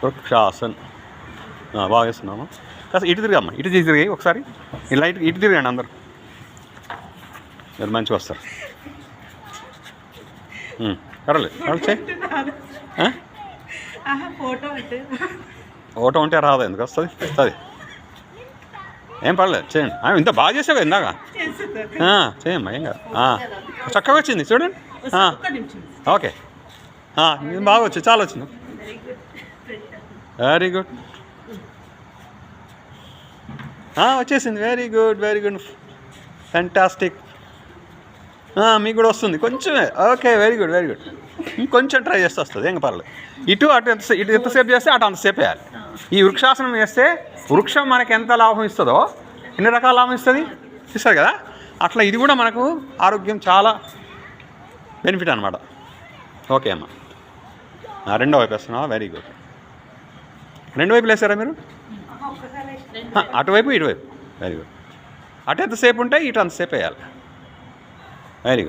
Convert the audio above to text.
వృక్షాసన్. బాగా వేస్తున్నాము. కాస్త ఇటు తిరిగమ్మా, ఇటు తిరిగాయి ఒకసారి. ఇలా ఇటు తిరగండి అందరు, మీరు మంచిగా వస్తారు. పర్వాలేదు చేయి. ఫోటో ఉంటే రాదు, ఎందుకు వస్తుంది? వస్తుంది, ఏం పర్లేదు, చేయండి. ఇంత బాగా చేసావా ఇందాక? చేయమ్మా, ఏం కాదు. చక్కగా వచ్చింది చూడండి. ఓకే, ఇది బాగా వచ్చింది, చాలా వచ్చింది. వెరీ గుడ్, వచ్చేసింది. Very good, very good, fantastic. మీకు కూడా వస్తుంది కొంచెమే. Okay, very good, very good. ఇంకొంచెం ట్రై చేస్తే వస్తుంది, ఏం పర్లేదు. ఇటు అటు ఇటు ఎంతసేపు చేస్తే అటు అంతసేపు వేయాలి. ఈ వృక్షాసనం వేస్తే వృక్షం మనకి ఎంత లాభం ఇస్తుందో, ఎన్ని రకాల లాభం ఇస్తుంది కదా, అట్లా ఇది కూడా మనకు ఆరోగ్యం చాలా బెనిఫిట్ అనమాట. ఓకే అమ్మా, రెండో వైపు వేస్తున్నావా? Very good. రెండు వైపులు వేసారా మీరు? అటువైపు ఇటువైపు. Very good. అటు ఎంతసేపు ఉంటే ఇటు అంతసేపు వేయాలి. Very good.